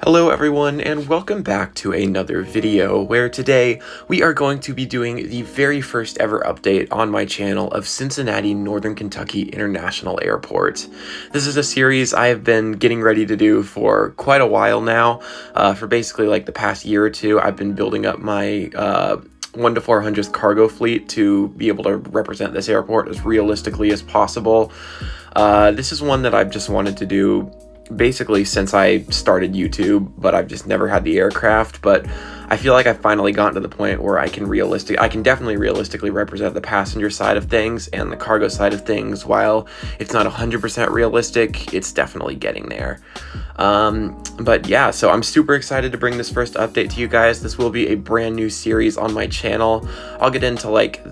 Hello everyone, and welcome back to another video where today we are going to be doing the very first ever update on my channel of Cincinnati, Northern Kentucky International Airport. This is a series I have been getting ready to do for quite a while now. For basically like the past year or two, I've been building up my 1 to 400th cargo fleet to be able to represent this airport as realistically as possible. This is one that I've just wanted to do basically since I started YouTube, but I've just never had the aircraft. But I feel like I've finally gotten to the point where I can definitely realistically represent the passenger side of things and the cargo side of things. While it's not 100% realistic, it's definitely getting there. But yeah, so I'm super excited to bring this first update to you guys. This will be a brand new series on my channel. I'll get into like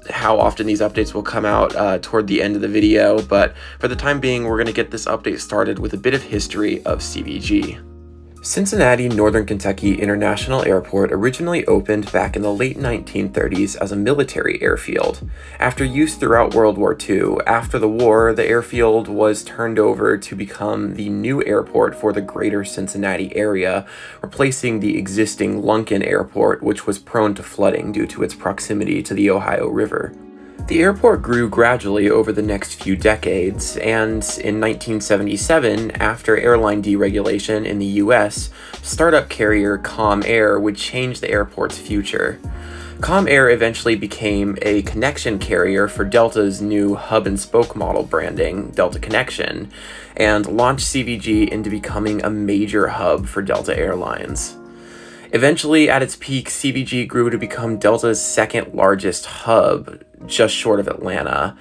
how often these updates will come out toward the end of the video, but for the time being, we're going to get this update started with a bit of history of CVG. Cincinnati, Northern Kentucky International Airport originally opened back in the late 1930s as a military airfield. After use throughout World War II, after the war, the airfield was turned over to become the new airport for the greater Cincinnati area, replacing the existing Lunken Airport, which was prone to flooding due to its proximity to the Ohio River. The airport grew gradually over the next few decades, and in 1977, after airline deregulation in the US, startup carrier Com Air would change the airport's future. Com Air eventually became a connection carrier for Delta's new hub-and-spoke model branding, Delta Connection, and launched CVG into becoming a major hub for Delta Airlines. Eventually, at its peak, CVG grew to become Delta's second largest hub, just short of Atlanta.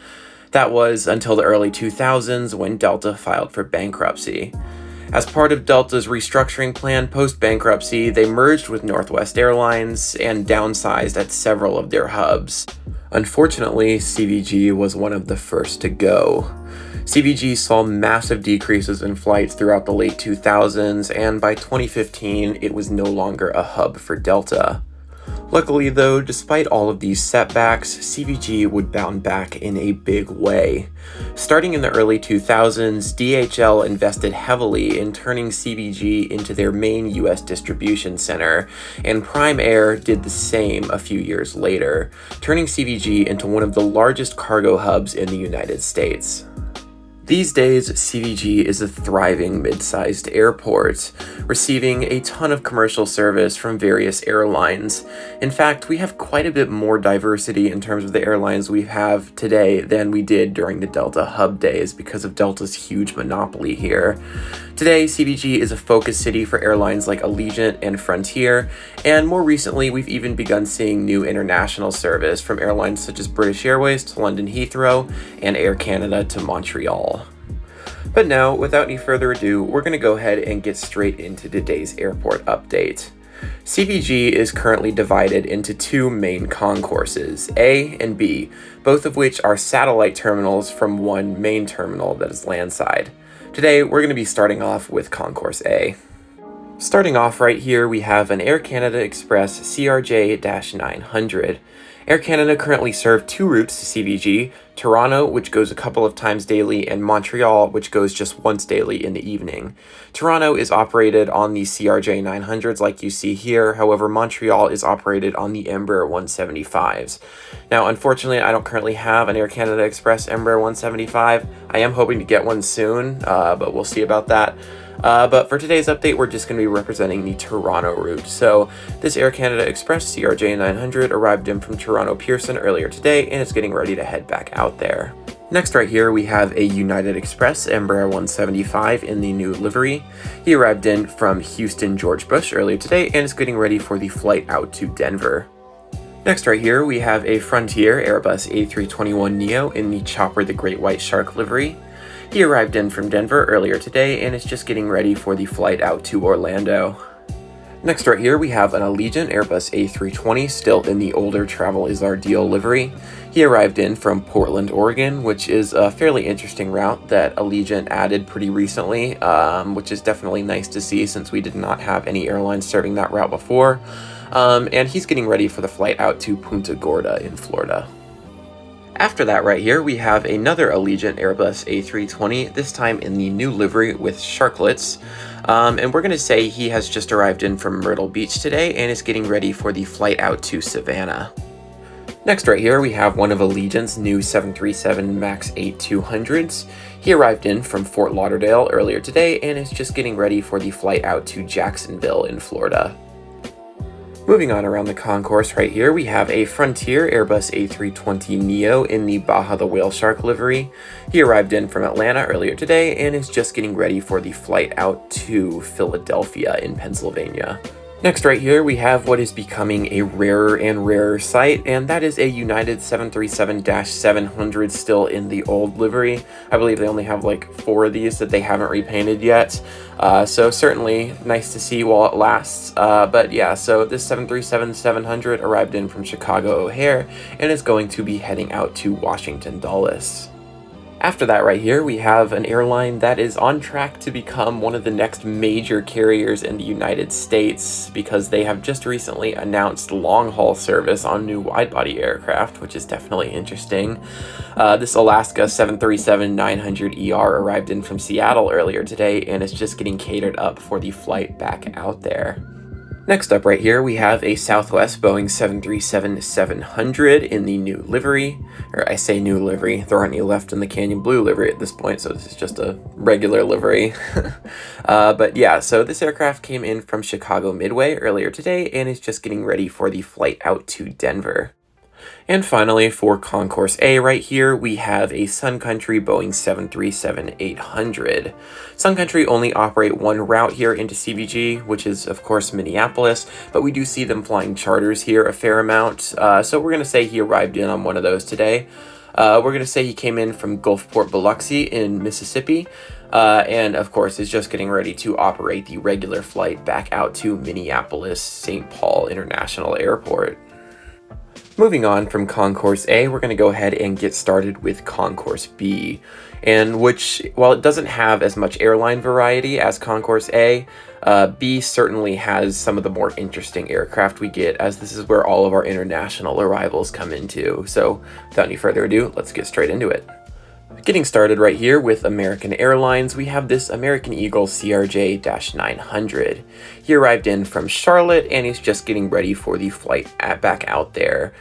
That was until the early 2000s when Delta filed for bankruptcy. As part of Delta's restructuring plan post-bankruptcy, they merged with Northwest Airlines and downsized at several of their hubs. Unfortunately, CVG was one of the first to go. CVG saw massive decreases in flights throughout the late 2000s, and by 2015, it was no longer a hub for Delta. Luckily though, despite all of these setbacks, CVG would bounce back in a big way. Starting in the early 2000s, DHL invested heavily in turning CVG into their main US distribution center, and Prime Air did the same a few years later, turning CVG into one of the largest cargo hubs in the United States. These days, CVG is a thriving mid-sized airport, receiving a ton of commercial service from various airlines. In fact, we have quite a bit more diversity in terms of the airlines we have today than we did during the Delta hub days because of Delta's huge monopoly here. Today, CVG is a focus city for airlines like Allegiant and Frontier, and more recently, we've even begun seeing new international service from airlines such as British Airways to London Heathrow and Air Canada to Montreal. But now, without any further ado, we're going to go ahead and get straight into today's airport update. CVG is currently divided into two main concourses, A and B, both of which are satellite terminals from one main terminal that is landside. Today, we're going to be starting off with Concourse A. Starting off right here, we have an Air Canada Express CRJ-900. Air Canada currently serve two routes to CVG, Toronto, which goes a couple of times daily, and Montreal, which goes just once daily in the evening. Toronto is operated on the CRJ-900s like you see here, however Montreal is operated on the Embraer 175s. Now unfortunately I don't currently have an Air Canada Express Embraer 175. I am hoping to get one soon, but we'll see about that. But for today's update, we're just going to be representing the Toronto route. So this Air Canada Express CRJ-900 arrived in from Toronto Pearson earlier today, and it's getting ready to head back out there. Next right here, we have a United Express Embraer 175 in the new livery. He arrived in from Houston George Bush earlier today, and is getting ready for the flight out to Denver. Next right here, we have a Frontier Airbus A321neo in the Chopper the Great White Shark livery. He arrived in from Denver earlier today and is just getting ready for the flight out to Orlando. Next right here we have an Allegiant Airbus A320 still in the older Travel is Our Deal livery. He arrived in from Portland, Oregon, which is a fairly interesting route that Allegiant added pretty recently, which is definitely nice to see since we did not have any airlines serving that route before. And he's getting ready for the flight out to Punta Gorda in Florida. After that right here, we have another Allegiant Airbus A320, this time in the new livery with sharklets. And we're going to say he has just arrived in from Myrtle Beach today and is getting ready for the flight out to Savannah. Next right here, we have one of Allegiant's new 737 MAX 8-200s. He arrived in from Fort Lauderdale earlier today and is just getting ready for the flight out to Jacksonville in Florida. Moving on around the concourse right here, we have a Frontier Airbus A320neo in the Baja the Whale Shark livery. He arrived in from Atlanta earlier today and is just getting ready for the flight out to Philadelphia in Pennsylvania. Next right here, we have what is becoming a rarer and rarer sight, and that is a United 737-700 still in the old livery. I believe they only have like 4 of these that they haven't repainted yet. So certainly nice to see while it lasts. But yeah, so this 737-700 arrived in from Chicago O'Hare and is going to be heading out to Washington Dulles. After that right here, we have an airline that is on track to become one of the next major carriers in the United States because they have just recently announced long-haul service on new wide-body aircraft, which is definitely interesting. This Alaska 737-900ER arrived in from Seattle earlier today and is just getting catered up for the flight back out there. Next up right here, we have a Southwest Boeing 737-700 in the new livery. Or I say new livery, there aren't any left in the Canyon Blue livery at this point, so this is just a regular livery. But yeah, so this aircraft came in from Chicago Midway earlier today and is just getting ready for the flight out to Denver. And finally, for Concourse A right here, we have a Sun Country Boeing 737-800. Sun Country only operate one route here into CVG, which is, of course, Minneapolis, but we do see them flying charters here a fair amount, so we're going to say he arrived in on one of those today. We're going to say he came in from Gulfport Biloxi in Mississippi, and, of course, is just getting ready to operate the regular flight back out to Minneapolis-St. Paul International Airport. Moving on from Concourse A, we're going to go ahead and get started with Concourse B, and which, while it doesn't have as much airline variety as Concourse A, B certainly has some of the more interesting aircraft we get, as this is where all of our international arrivals come into. So without any further ado, let's get straight into it. Getting started right here with American Airlines, we have this American Eagle CRJ-900. He arrived in from Charlotte and he's just getting ready for the flight back out there.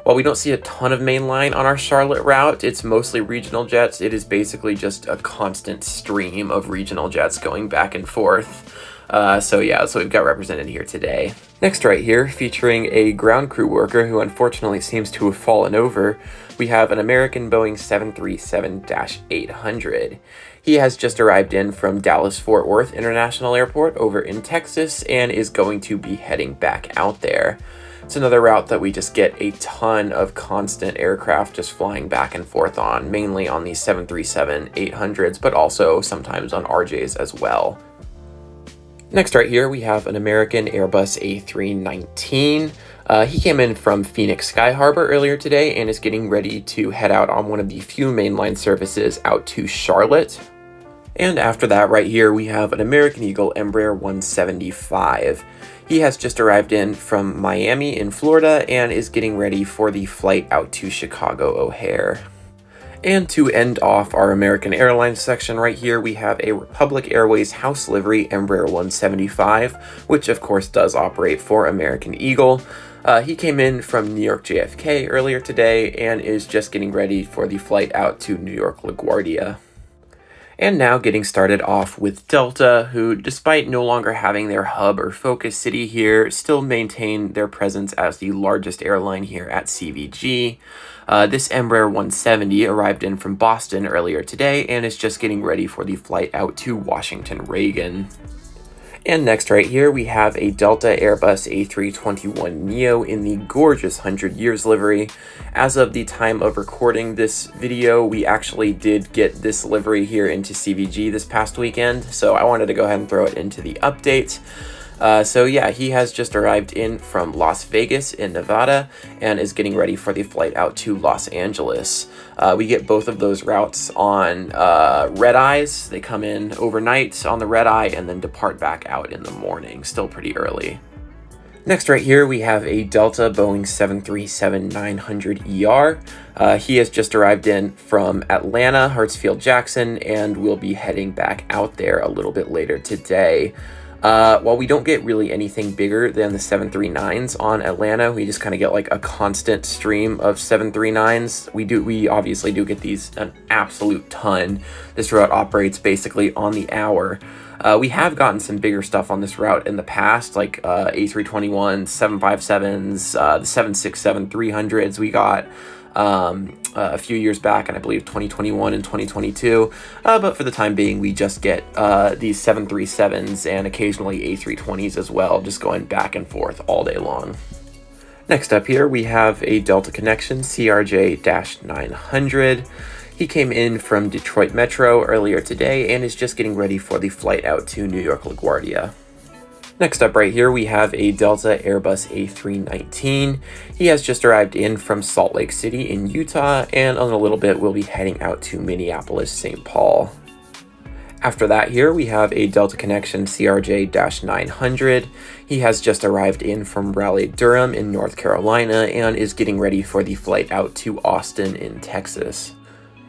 While we don't see a ton of mainline on our Charlotte route, it's mostly regional jets. It is basically just a constant stream of regional jets going back and forth. So yeah, that's what we've got represented here today. Next right here, featuring a ground crew worker who unfortunately seems to have fallen over, we have an American Boeing 737-800. He has just arrived in from Dallas-Fort Worth International Airport over in Texas and is going to be heading back out there. It's another route that we just get a ton of constant aircraft just flying back and forth on, mainly on these 737-800s, but also sometimes on RJs as well. Next right here, we have an American Airbus A319. He came in from Phoenix Sky Harbor earlier today and is getting ready to head out on one of the few mainline services out to Charlotte. And after that right here, we have an American Eagle Embraer 175. He has just arrived in from Miami in Florida and is getting ready for the flight out to Chicago O'Hare. And to end off our American Airlines section right here, we have a Republic Airways house livery Embraer 175, which of course does operate for American Eagle. He came in from New York JFK earlier today and is just getting ready for the flight out to New York LaGuardia. And now getting started off with Delta, who, despite no longer having their hub or focus city here, still maintain their presence as the largest airline here at CVG. This Embraer 170 arrived in from Boston earlier today and is just getting ready for the flight out to Washington Reagan. And next right here, we have a Delta Airbus A321neo in the gorgeous 100 Years livery. As of the time of recording this video, we actually did get this livery here into CVG this past weekend, so I wanted to go ahead and throw it into the update. So yeah, he has just arrived in from Las Vegas in Nevada and is getting ready for the flight out to Los Angeles. We get both of those routes on red eyes. They come in overnight on the red eye and then depart back out in the morning, still pretty early. Next right here, we have a Delta Boeing 737-900ER. He has just arrived in from Atlanta, Hartsfield-Jackson, and will be heading back out there a little bit later today. While we don't get really anything bigger than the 739s on Atlanta, we just kind of get like a constant stream of 739s. We obviously do get these an absolute ton. This route operates basically on the hour. We have gotten some bigger stuff on this route in the past, like A321s, 757s, the 767-300s we got a few years back, and I believe 2021 and 2022. But for the time being, we just get these 737s and occasionally A320s as well, just going back and forth all day long. Next up here, we have a Delta Connection CRJ-900. He came in from Detroit Metro earlier today and is just getting ready for the flight out to New York LaGuardia. Next up right here, we have a Delta Airbus A319. He has just arrived in from Salt Lake City in Utah, and in a little bit will be heading out to Minneapolis, St. Paul. After that here, we have a Delta Connection CRJ-900. He has just arrived in from Raleigh-Durham in North Carolina and is getting ready for the flight out to Austin in Texas.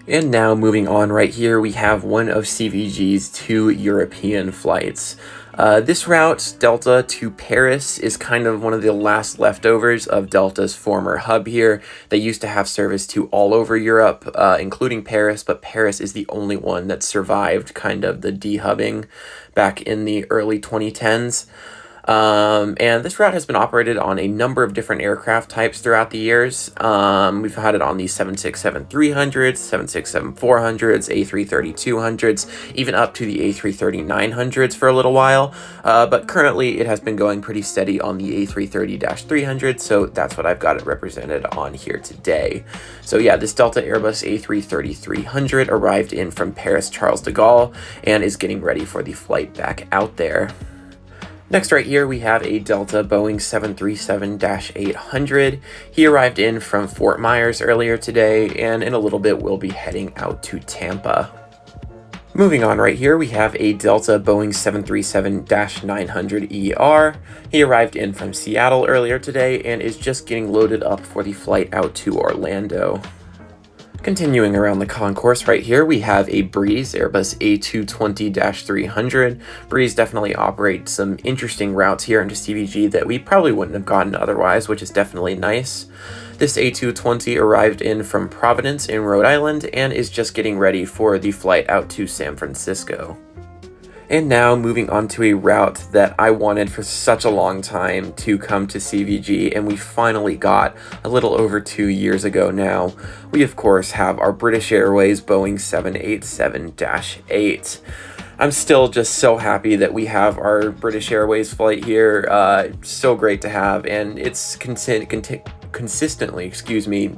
And now moving on right here, we have one of CVG's 2 European flights. This route, Delta to Paris, is kind of one of the last leftovers of Delta's former hub here. They used to have service to all over Europe, including Paris, but Paris is the only one that survived kind of the dehubbing back in the early 2010s. And this route has been operated on a number of different aircraft types throughout the years. We've had it on the 767-300s, 767-400s, A330-200s, even up to the A330-900s for a little while. But currently it has been going pretty steady on the A330-300, so that's what I've got it represented on here today. So yeah, this Delta Airbus A330-300 arrived in from Paris Charles de Gaulle and is getting ready for the flight back out there. Next right here, we have a Delta Boeing 737-800. He arrived in from Fort Myers earlier today, and in a little bit will be heading out to Tampa. Moving on right here, we have a Delta Boeing 737-900ER. He arrived in from Seattle earlier today and is just getting loaded up for the flight out to Orlando. Continuing around the concourse right here, we have a Breeze Airbus A220-300. Breeze definitely operates some interesting routes here into CVG that we probably wouldn't have gotten otherwise, which is definitely nice. This A220 arrived in from Providence in Rhode Island and is just getting ready for the flight out to San Francisco. And now moving on to a route that I wanted for such a long time to come to CVG, and we finally got a little over 2 years ago now. We of course have our British Airways Boeing 787-8. I'm still just so happy that we have our British Airways flight here. So great to have, and it's consistently,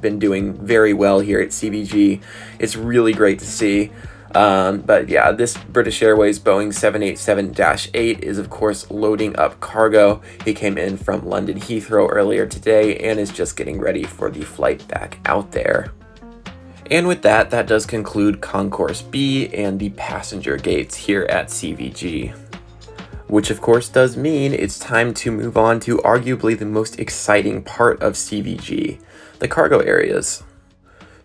been doing very well here at CVG. It's really great to see. But yeah, this British Airways Boeing 787-8 is of course loading up cargo. He came in from London Heathrow earlier today and is just getting ready for the flight back out there. And with that does conclude Concourse B and the passenger gates here at CVG. Which of course does mean it's time to move on to arguably the most exciting part of CVG, the cargo areas.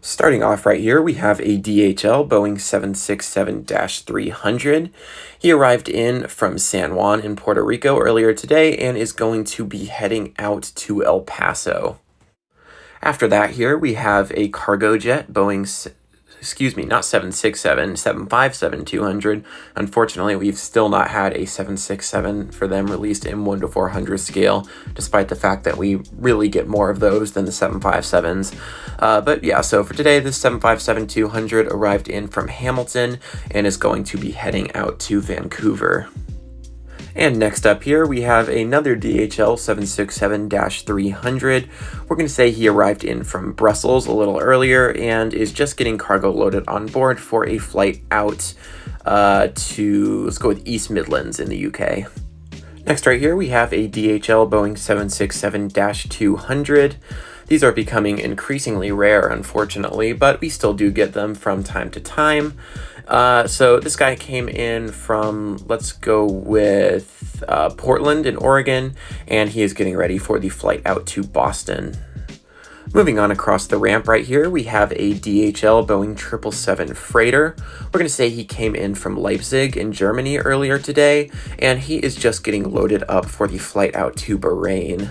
Starting off right here, we have a DHL Boeing 767-300. He arrived in from San Juan in Puerto Rico earlier today and is going to be heading out to El Paso. After that here, we have a cargo jet Boeing 757-200. Unfortunately, we've still not had a 767 for them released in 1:400 scale, despite the fact that we really get more of those than the 757s. But yeah, so for today, this 757-200 arrived in from Hamilton and is going to be heading out to Vancouver. And next up here, we have another DHL 767-300. We're going to say he arrived in from Brussels a little earlier and is just getting cargo loaded on board for a flight out to, let's go with East Midlands in the UK. Next right here, we have a DHL Boeing 767-200. These are becoming increasingly rare, unfortunately, but we still do get them from time to time. So this guy came in from, let's go with Portland in Oregon, and he is getting ready for the flight out to Boston. Moving on across the ramp right here, we have a DHL Boeing 777 freighter. We're going to say he came in from Leipzig in Germany earlier today, and he is just getting loaded up for the flight out to Bahrain.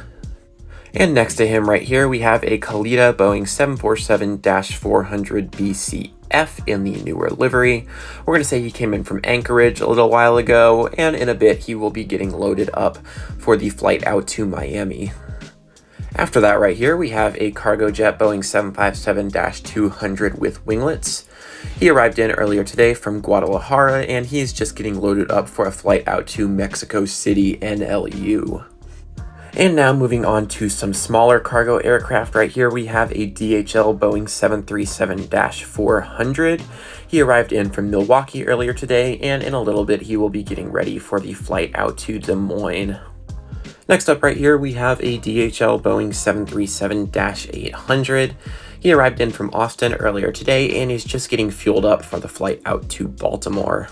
And next to him right here, we have a Khalida Boeing 747-400 BCF in the newer livery. We're going to say he came in from Anchorage a little while ago, and in a bit he will be getting loaded up for the flight out to Miami. After that right here, we have a cargo jet Boeing 757-200 with winglets. He arrived in earlier today from Guadalajara, and he is just getting loaded up for a flight out to Mexico City, NLU. And now moving on to some smaller cargo aircraft right here, we have a DHL Boeing 737-400. He arrived in from Milwaukee earlier today, and in a little bit he will be getting ready for the flight out to Des Moines. Next up right here, we have a DHL Boeing 737-800. He arrived in from Austin earlier today and is just getting fueled up for the flight out to Baltimore.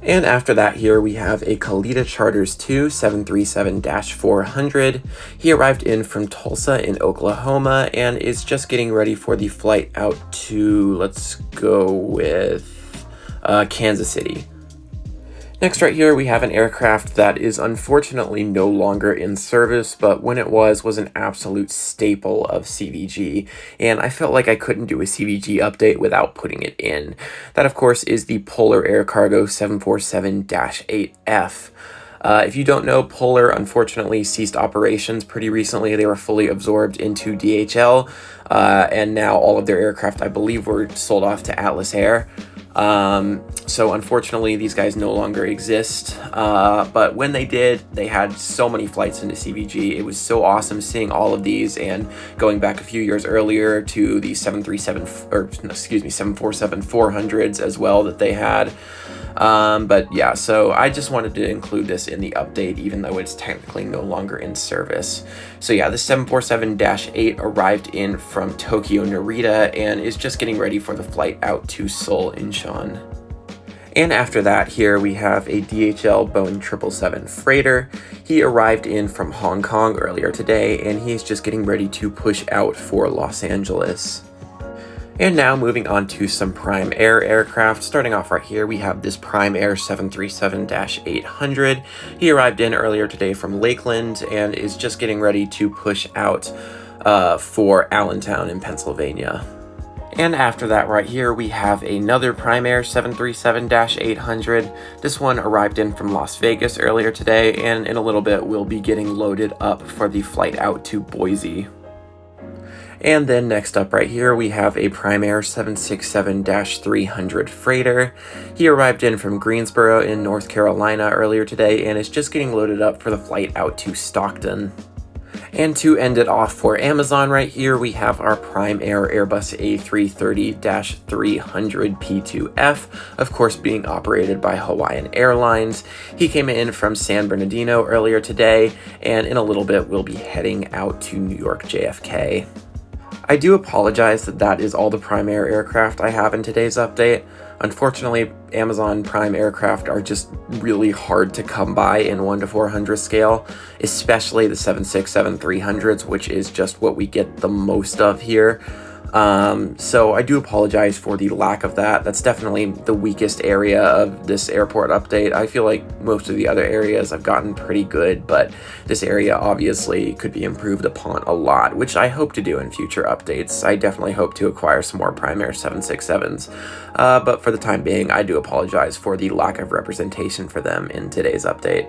And after that here, we have a Khalida Charters 2 737-400. He arrived in from Tulsa in Oklahoma and is just getting ready for the flight out to, let's go with Kansas City. Next right here, we have an aircraft that is unfortunately no longer in service, but when it was an absolute staple of CVG, and I felt like I couldn't do a CVG update without putting it in. That, of course, is the Polar Air Cargo 747-8F. If you don't know, Polar unfortunately ceased operations pretty recently. They were fully absorbed into DHL, and now all of their aircraft, I believe, were sold off to Atlas Air. So unfortunately these guys no longer exist, but when they did, they had so many flights into CVG. It was so awesome seeing all of these, and going back a few years earlier to the 747-400s as well that they had. But yeah, so I just wanted to include this in the update, even though it's technically no longer in service. So yeah, the 747-8 arrived in from Tokyo Narita and is just getting ready for the flight out to Seoul Incheon. And after that, here we have a DHL Boeing 777 freighter. He arrived in from Hong Kong earlier today, and he's just getting ready to push out for Los Angeles. And now moving on to some Prime Air aircraft. Starting off right here, we have this Prime Air 737-800. He arrived in earlier today from Lakeland and is just getting ready to push out for Allentown in Pennsylvania. And after that right here, we have another Prime Air 737-800. This one arrived in from Las Vegas earlier today, and in a little bit will be getting loaded up for the flight out to Boise. And then next up right here, we have a Prime Air 767-300 freighter. He arrived in from Greensboro in North Carolina earlier today and is just getting loaded up for the flight out to Stockton. And to end it off for Amazon right here, we have our Prime Air Airbus A330-300 P2F, of course being operated by Hawaiian Airlines. He came in from San Bernardino earlier today, and in a little bit will be heading out to New York JFK. I do apologize that is all the Prime Air aircraft I have in today's update. Unfortunately, Amazon Prime aircraft are just really hard to come by in 1 to 400 scale, especially the 767-300s, which is just what we get the most of here. So I do apologize for the lack of that. That's definitely the weakest area of this airport update. I feel like most of the other areas I've gotten pretty good, but this area obviously could be improved upon a lot, which I hope to do in future updates. I definitely hope to acquire some more Prime Air 767s, but for the time being, I do apologize for the lack of representation for them in today's update.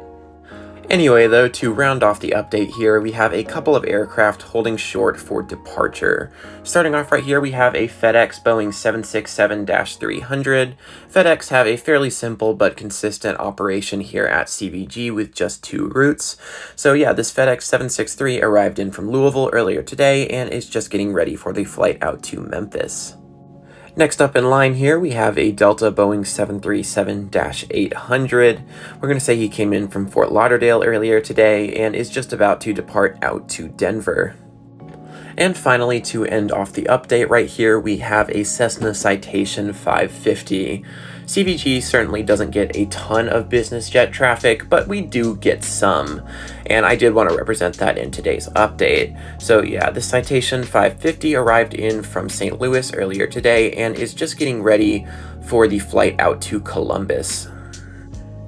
Anyway, though, to round off the update here, we have a couple of aircraft holding short for departure. Starting off right here, we have a FedEx Boeing 767-300. FedEx have a fairly simple but consistent operation here at CVG with just 2 routes. So yeah, this FedEx 763 arrived in from Louisville earlier today and is just getting ready for the flight out to Memphis. Next up in line here, we have a Delta Boeing 737-800. We're going to say he came in from Fort Lauderdale earlier today and is just about to depart out to Denver. And finally, to end off the update right here, we have a Cessna Citation 550. CVG certainly doesn't get a ton of business jet traffic, but we do get some, and I did want to represent that in today's update. So yeah, the Citation 550 arrived in from St. Louis earlier today and is just getting ready for the flight out to Columbus.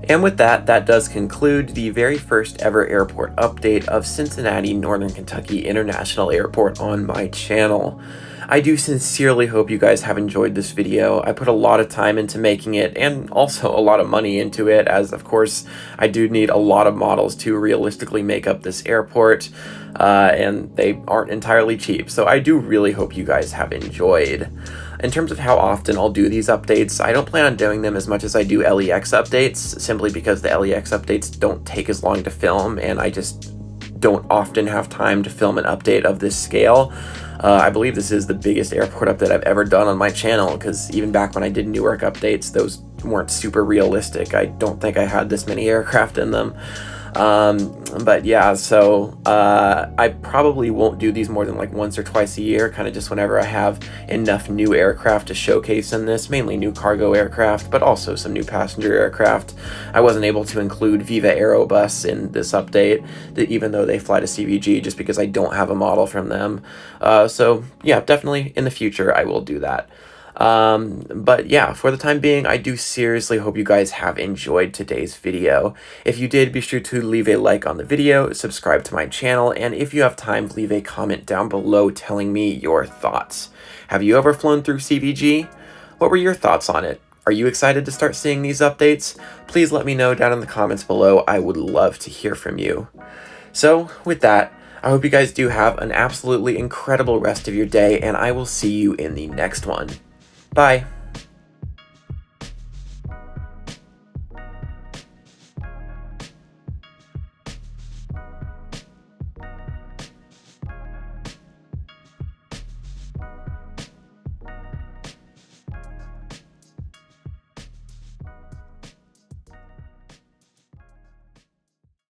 And with that, that does conclude the very first ever airport update of Cincinnati, Northern Kentucky International Airport on my channel. I do sincerely hope you guys have enjoyed this video. I put a lot of time into making it and also a lot of money into it, as of course I do need a lot of models to realistically make up this airport, and they aren't entirely cheap. So I do really hope you guys have enjoyed. In terms of how often I'll do these updates, I don't plan on doing them as much as I do LEX updates, simply because the LEX updates don't take as long to film, and I just don't often have time to film an update of this scale. I believe this is the biggest airport update I've ever done on my channel, because even back when I did Newark updates, those weren't super realistic. I don't think I had this many aircraft in them. But yeah, so I probably won't do these more than like once or twice a year, kind of just whenever I have enough new aircraft to showcase in this, mainly new cargo aircraft, but also some new passenger aircraft. I wasn't able to include Viva Aerobus in this update, even though they fly to CVG, just because I don't have a model from them. So yeah, definitely in the future I will do that. But yeah, for the time being, I do seriously hope you guys have enjoyed today's video. If you did, be sure to leave a like on the video, subscribe to my channel, and if you have time, leave a comment down below telling me your thoughts. Have you ever flown through CVG? What were your thoughts on it? Are you excited to start seeing these updates? Please let me know down in the comments below. I would love to hear from you. So with that, I hope you guys do have an absolutely incredible rest of your day, and I will see you in the next one. Bye.